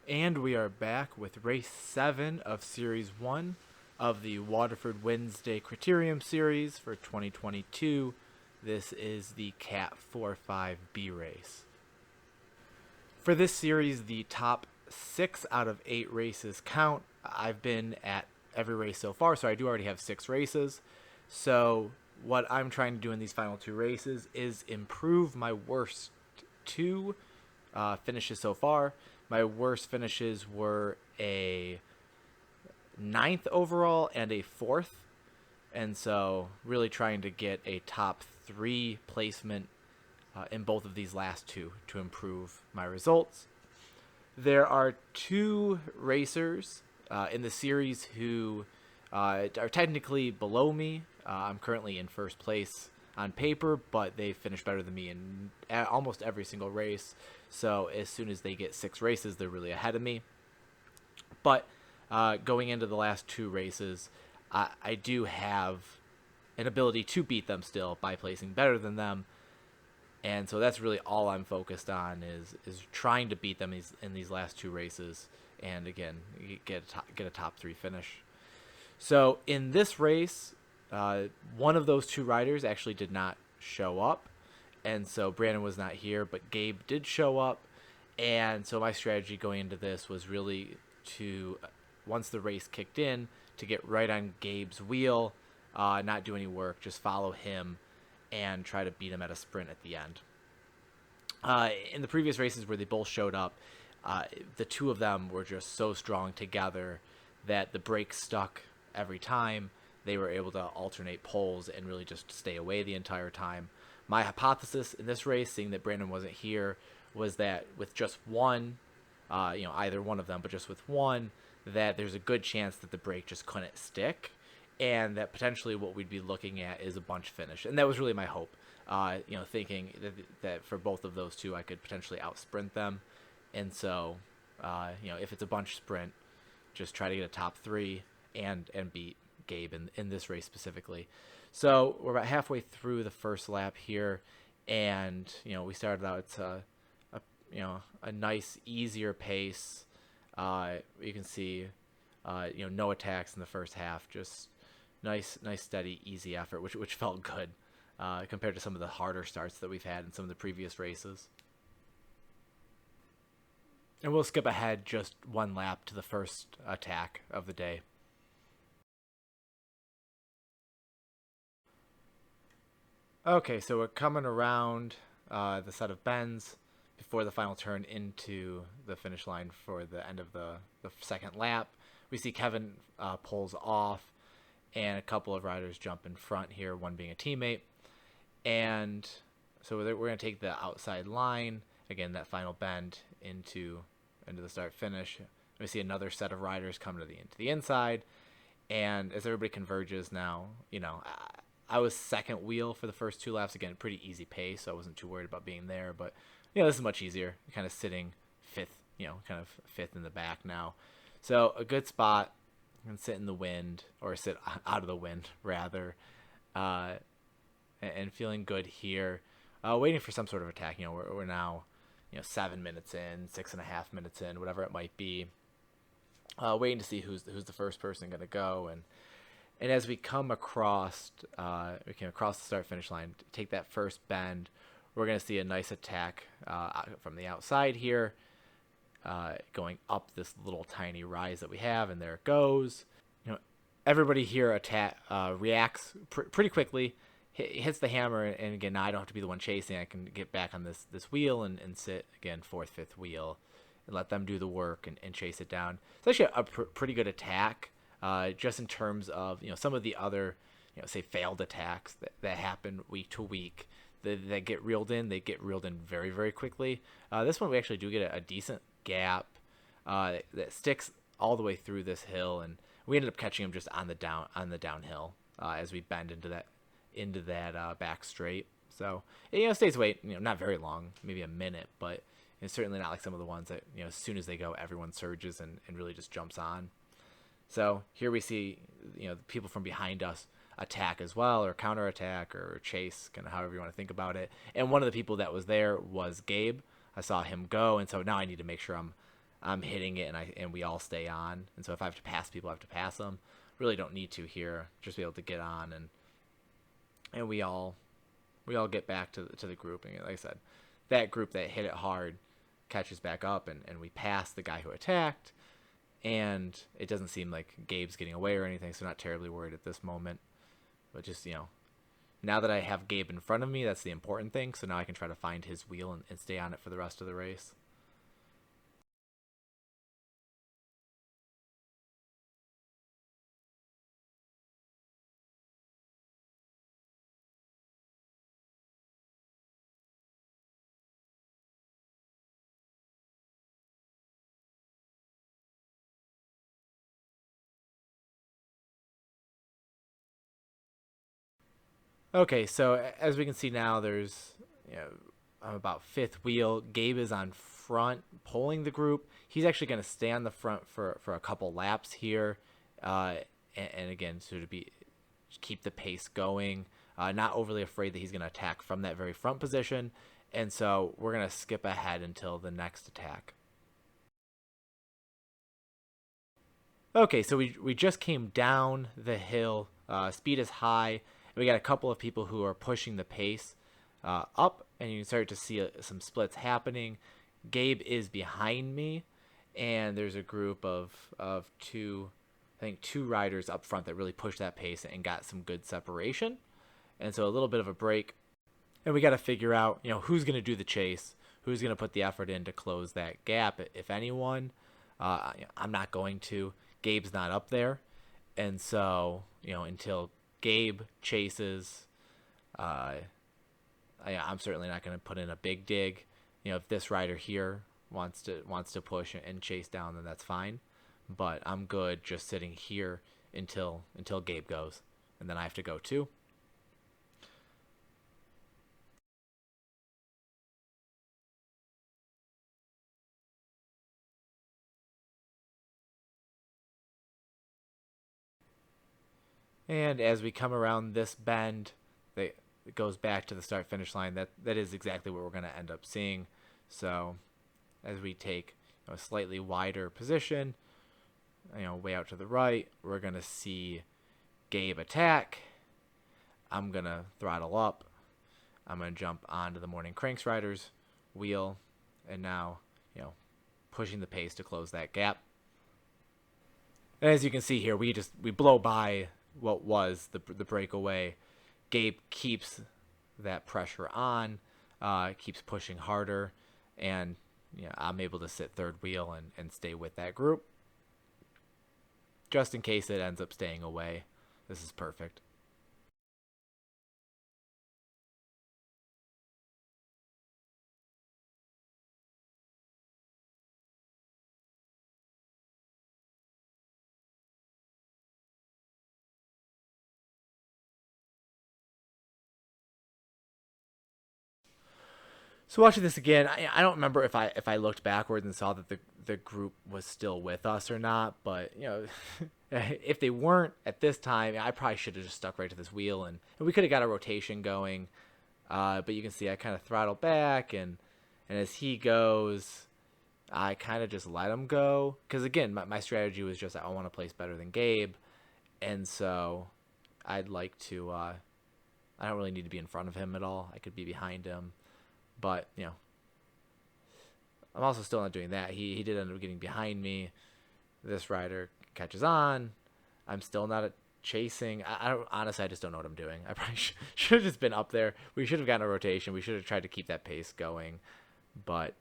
And we are back with race 7 of Series 1 of the Waterford Wednesday Criterium Series for 2022. This is the Cat 4-5B race. For this series, the top 6 out of 8 races count. I've been at every race so far, so I do already have 6 races. So what I'm trying to do in these final 2 races is improve my worst 2 finishes so far. My worst finishes were a 9th overall and a 4th. And so really trying to get a top 3 placement in both of these last 2 to improve my results. There are 2 racers in the series who are technically below me. I'm currently in first place on paper, but they finished better than me in almost every single race. So as soon as they get 6 races, they're really ahead of me. But going into the last 2 races, I do have an ability to beat them still by placing better than them. And so that's really all I'm focused on is trying to beat them in these last 2 races. And again, get a top 3 finish. So in this race, one of those 2 riders actually did not show up. And so Brandon was not here, but Gabe did show up. And so my strategy going into this was really to, once the race kicked in, to get right on Gabe's wheel, not do any work, just follow him and try to beat him at a sprint at the end. In the previous races where they both showed up, the 2 of them were just so strong together that the break stuck every time. They were able to alternate poles and really just stay away the entire time. My hypothesis in this race, seeing that Brandon wasn't here, was that with just one, either one of them, but just with one, that there's a good chance that the brake just couldn't stick, and that potentially what we'd be looking at is a bunch finish. And that was really my hope, thinking that for both of those 2, I could potentially out-sprint them. And so, if it's a bunch sprint, just try to get a top 3 and beat Gabe in this race specifically. So we're about halfway through the first lap here, and we started out a nice easier pace. You can see no attacks in the first half, just nice steady easy effort, which felt good compared to some of the harder starts that we've had in some of the previous races. And we'll skip ahead just 1 lap to the first attack of the day. Okay, so we're coming around the set of bends before the final turn into the finish line for the end of the second lap. We see Kevin pulls off, and a couple of riders jump in front here, one being a teammate. And so we're going to take the outside line, again, that final bend into the start-finish. We see another set of riders come into the inside, and as everybody converges now, I was second wheel for the first 2 laps. Again, pretty easy pace, so I wasn't too worried about being there. But this is much easier. Kind of sitting fifth, kind of fifth in the back now. So a good spot. And sit in the wind, or sit out of the wind rather, and feeling good here. Waiting for some sort of attack. We're now 7 minutes in, 6.5 minutes in, whatever it might be. Waiting to see who's the first person going to go. And as we came across the start-finish line, take that first bend, we're going to see a nice attack from the outside here, going up this little tiny rise that we have, and there it goes. Everybody here reacts pretty quickly, hits the hammer, and again, now I don't have to be the one chasing. I can get back on this wheel and sit, again, 4th, 5th wheel, and let them do the work and chase it down. It's actually a pretty good attack. Just in terms of some of the other say failed attacks that happen week to week that get reeled in, they get reeled in very, very quickly. This one we actually do get a decent gap that sticks all the way through this hill, and we ended up catching him just on the downhill as we bend into that back straight. So it stays away not very long, maybe a minute, but it's certainly not like some of the ones that as soon as they go, everyone surges and really just jumps on. So here we see, the people from behind us attack as well, or counterattack, or chase, kind of however you want to think about it. And one of the people that was there was Gabe. I saw him go, and so now I need to make sure I'm hitting it and we all stay on. And so if I have to pass people, I have to pass them. Really don't need to here. Just be able to get on and we all get back to the group. And like I said, that group that hit it hard catches back up and we pass the guy who attacked. And it doesn't seem like Gabe's getting away or anything, so not terribly worried at this moment. But just, now that I have Gabe in front of me, that's the important thing. So now I can try to find his wheel and stay on it for the rest of the race. Okay, so as we can see now, I'm about fifth wheel. Gabe is on front, pulling the group. He's actually going to stay on the front for a couple laps here, and again, so to be keep the pace going. Not overly afraid that he's going to attack from that very front position, and so we're going to skip ahead until the next attack. Okay, so we just came down the hill. Speed is high. We got a couple of people who are pushing the pace up, and you can start to see some splits happening. Gabe is behind me, and there's a group of two, I think two riders up front that really pushed that pace and got some good separation. And so a little bit of a break, and we got to figure out who's going to do the chase, who's going to put the effort in to close that gap, if anyone. I'm not going to. Gabe's not up there, and so until Gabe chases, I'm certainly not going to put in a big dig. If this rider here wants to push and chase down, then that's fine. But I'm good just sitting here until Gabe goes, and then I have to go too. And as we come around this bend, it goes back to the start finish line. That is exactly what we're going to end up seeing. So as we take a slightly wider position, way out to the right, we're going to see Gabe attack. I'm going to throttle up. I'm going to jump onto the Morning Cranks Riders wheel, and now, pushing the pace to close that gap. And as you can see here, we blow by what was the breakaway. Gabe keeps that pressure on, keeps pushing harder, and I'm able to sit third wheel and stay with that group. Just in case it ends up staying away, this is perfect. So watching this again, I don't remember if I looked backwards and saw that the group was still with us or not. But if they weren't at this time, I probably should have just stuck right to this wheel and we could have got a rotation going. But you can see I kind of throttle back and as he goes, I kind of just let him go because again, my strategy was just I want to place better than Gabe, and so I'd like to. I don't really need to be in front of him at all. I could be behind him. But, I'm also still not doing that. He did end up getting behind me. This rider catches on. I'm still not chasing. I don't honestly. I just don't know what I'm doing. I probably should have just been up there. We should have gotten a rotation. We should have tried to keep that pace going, but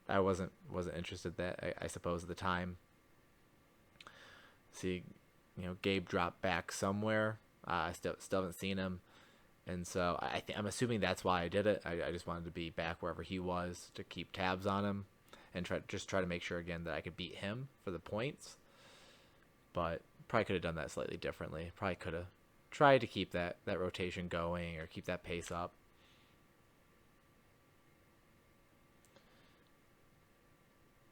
I wasn't interested that I suppose at the time. See, Gabe dropped back somewhere. I still haven't seen him. And so I'm assuming that's why I did it. I just wanted to be back wherever he was to keep tabs on him and try to make sure again that I could beat him for the points. But probably could have done that slightly differently. Probably could have tried to keep that rotation going or keep that pace up.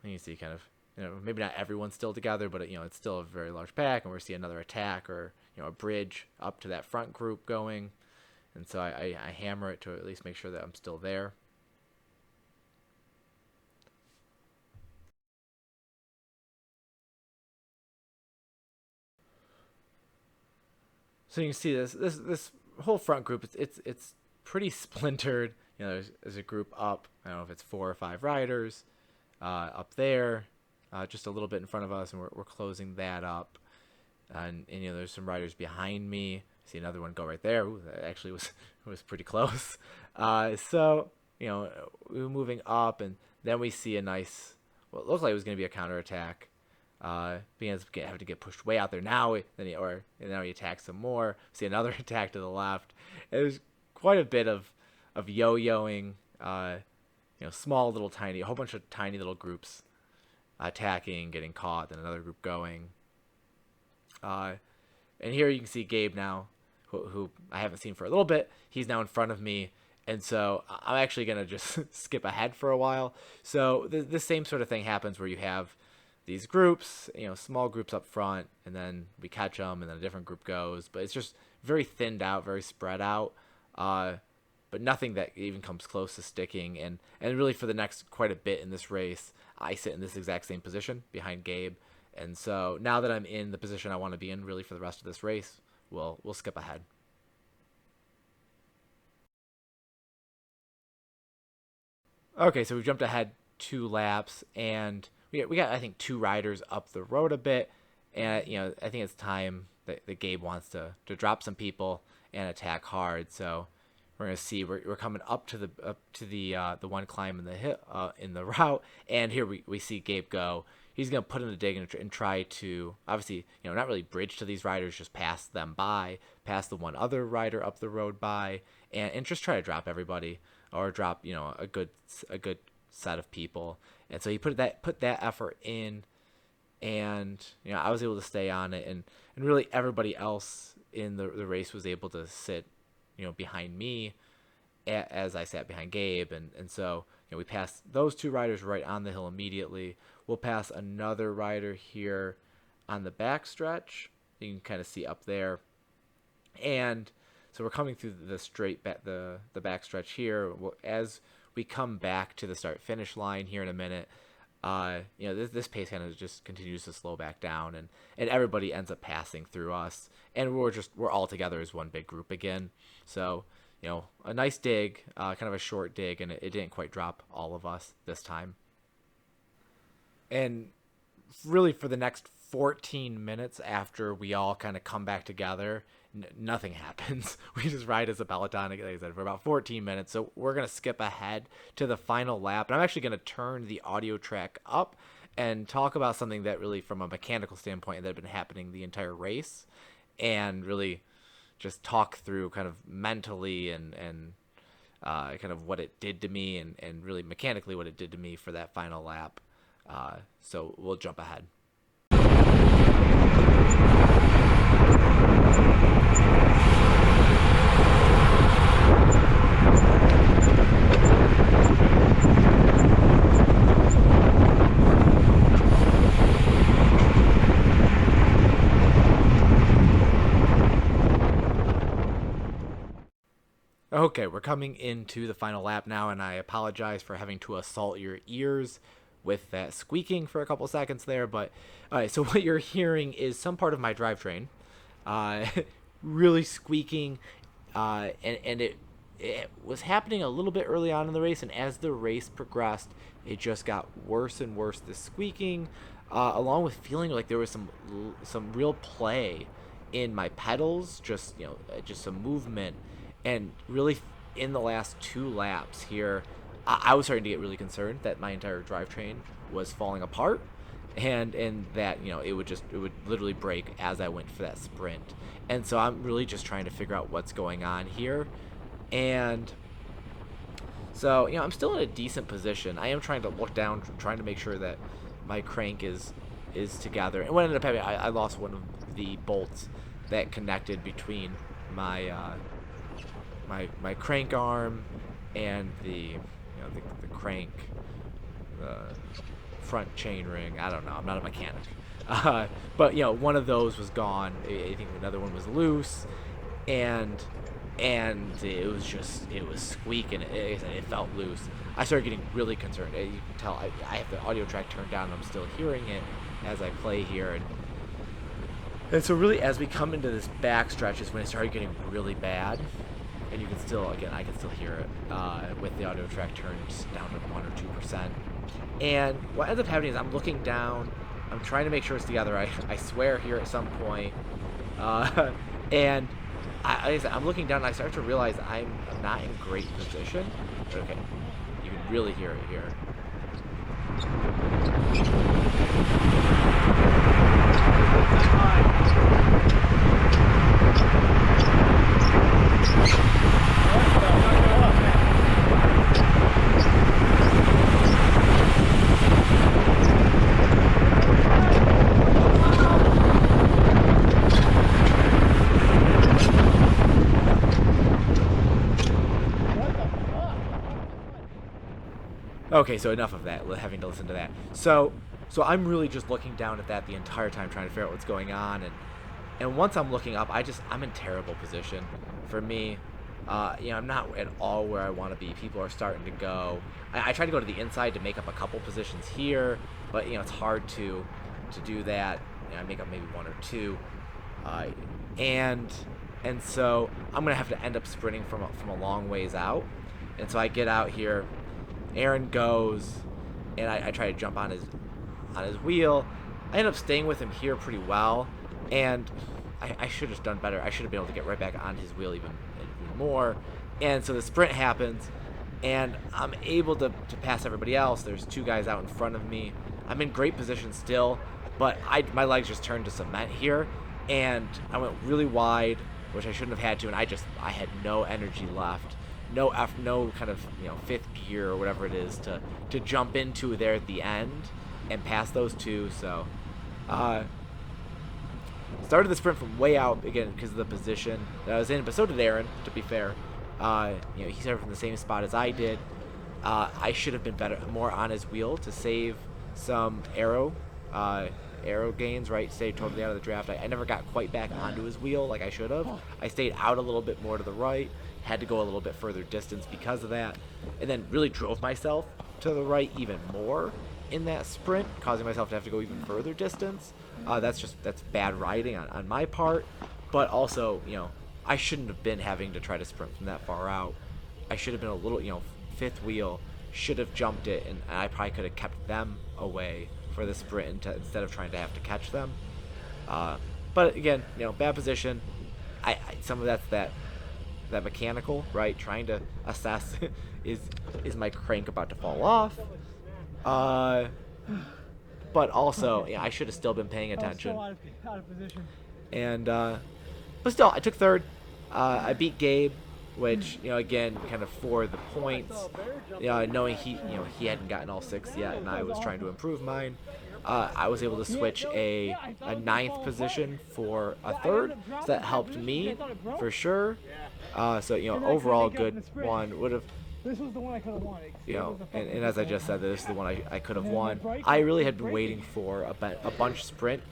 And you see kind of, maybe not everyone's still together, but it's still a very large pack, and we're seeing another attack or a bridge up to that front group going. And so I hammer it to at least make sure that I'm still there. So you can see this whole front group. It's pretty splintered. You know, there's a group up. I don't know if it's 4 or 5 riders up there, just a little bit in front of us, and we're closing that up. And you know, there's some riders behind me. See another one go right there. Ooh, that actually was pretty close. So you know, we were moving up, and then we see a nice, what looked like it was going to be a counterattack. Begins having to get pushed way out there now. Now he attacks some more. See another attack to the left. There's quite a bit of yo-yoing. You know, small little tiny, a whole bunch of tiny little groups attacking, getting caught, then another group going. And here you can see Gabe now, who I haven't seen for a little bit. He's now in front of me, and so I'm actually gonna just skip ahead for a while. So the same sort of thing happens where you have these groups, you know, small groups up front, and then we catch them, and then a different group goes. But it's just very thinned out, very spread out, but nothing that even comes close to sticking. And really for the next quite a bit in this race, I sit in this exact same position behind Gabe. And so now that I'm in the position I want to be in really for the rest of this race, we'll skip ahead. Okay, so we've jumped ahead 2 laps, and we got I think 2 riders up the road a bit, and you know, I think it's time that Gabe wants to drop some people and attack hard. So we're gonna see we're coming up to the one climb in the in the route, and here we see Gabe go. He's gonna put in the dig and try to, obviously, you know, not really bridge to these riders, just pass them by, pass the one other rider up the road by, and just try to drop everybody, or drop, you know, a good set of people. And so he put that effort in, and you know, I was able to stay on it, and really everybody else in the race was able to sit, you know, behind me as I sat behind Gabe. And so, you know, we passed those 2 riders right on the hill immediately. We'll pass another rider here on the back stretch. You can kind of see up there. And so we're coming through the straight the back stretch here. As we come back to the start finish line here in a minute, you know, this pace kind of just continues to slow back down, and everybody ends up passing through us, and we're all together as one big group again. So, you know, a nice dig, kind of a short dig, and it didn't quite drop all of us this time. And really for the next 14 minutes after we all kind of come back together, nothing happens. We just ride as a peloton, like I said, for about 14 minutes. So we're going to skip ahead to the final lap. And I'm actually going to turn the audio track up and talk about something that really, from a mechanical standpoint, that had been happening the entire race, and really just talk through kind of mentally and kind of what it did to me, and really mechanically what it did to me for that final lap. So we'll jump ahead. Okay, we're coming into the final lap now, and I apologize for having to assault your ears with that squeaking for a couple seconds there. But all right, so what you're hearing is some part of my drivetrain really squeaking, and it was happening a little bit early on in the race, and as the race progressed, it just got worse and worse, the squeaking, along with feeling like there was some real play in my pedals, just, you know, just some movement. And really in the last 2 laps here, I was starting to get really concerned that my entire drivetrain was falling apart, and that, you know, it would literally break as I went for that sprint. And so I'm really just trying to figure out what's going on here. And so, you know, I'm still in a decent position. I am trying to look down, trying to make sure that my crank is together. And what ended up happening, I lost one of the bolts that connected between my my crank arm and the crank, the front chain ring. I don't know. I'm not a mechanic, but you know, one of those was gone. I think another one was loose, and it was squeaking. It felt loose. I started getting really concerned. You can tell I have the audio track turned down, and I'm still hearing it as I play here, And so really, as we come into this back stretch is when it started getting really bad. And you can still, again, I can still hear it with the audio track turned down to 1 or 2%. And what ends up happening is I'm looking down, I'm trying to make sure it's together. I swear here at some point. And I'm looking down and I start to realize I'm not in great position. Okay, you can really hear it here. Okay, so enough of that, having to listen to that. So I'm really just looking down at that the entire time, trying to figure out what's going on. And once I'm looking up, I'm in terrible position. For me, I'm not at all where I want to be. People are starting to go. I try to go to the inside to make up a couple positions here, but it's hard to do that. I make up maybe 1 or 2, and so I'm gonna have to end up sprinting from a long ways out. And so I get out here. Aaron goes, and I try to jump on his wheel. I end up staying with him here pretty well, and I should have done better. I should have been able to get right back on his wheel even more. And so the sprint happens, and I'm able to pass everybody else. There's 2 guys out in front of me. I'm in great position still, but my legs just turned to cement here, and I went really wide, which I shouldn't have had to, and I had no energy left. No kind of fifth gear or whatever it is to jump into there at the end and pass those 2. So started the sprint from way out again because of the position that I was in, but so did Aaron. To be fair, he started from the same spot as I did. I should have been more on his wheel to save some aero gains, right? Stayed totally out of the draft. I never got quite back onto his wheel like I should have. I stayed out a little bit more to the right. Had to go a little bit further distance because of that, and then really drove myself to the right even more in that sprint, causing myself to have to go even further distance. That's bad riding on my part, but also I shouldn't have been having to try to sprint from that far out. I should have been a little fifth wheel, should have jumped it, and I probably could have kept them away for the sprint instead of trying to have to catch them. But again, bad position. Some of that's that mechanical, right? Trying to assess is my crank about to fall off? But also, I should have still been paying attention. Out of position. And but still, I took 3rd. I beat Gabe, which again, kind of for the points. Knowing he hadn't gotten all 6 yet, and I was trying to improve mine. I was able to switch a 9th position for a 3rd, so that helped me for sure. So overall good one. Would have. This was the one I could have won. And as I just said, this is the one I could have won. I really had been waiting for a bunch sprint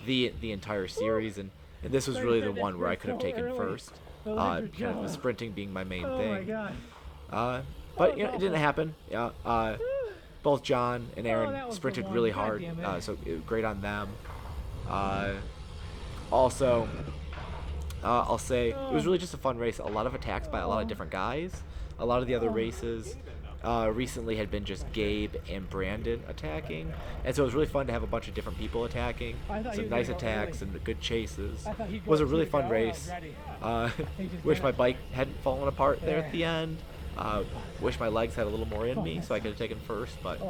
the entire series, and this was really the one where I could have taken first. Kind of the sprinting being my main thing. But it didn't happen. Both John and Aaron sprinted really hard, so great on them. Also, I'll say it was really just a fun race. A lot of attacks by a lot of different guys. A lot of the other races recently had been just Gabe and Brandon attacking, and so it was really fun to have a bunch of different people attacking. Some nice attacks and good chases. It was a really fun race. Wish my bike hadn't fallen apart there at the end. Wish my legs had a little more in me so I could have taken first, but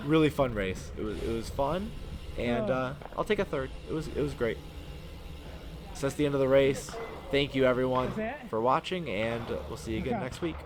really fun race. It was fun, and I'll take a 3rd. It was great. So that's the end of the race. Thank you everyone for watching, and we'll see you again next week.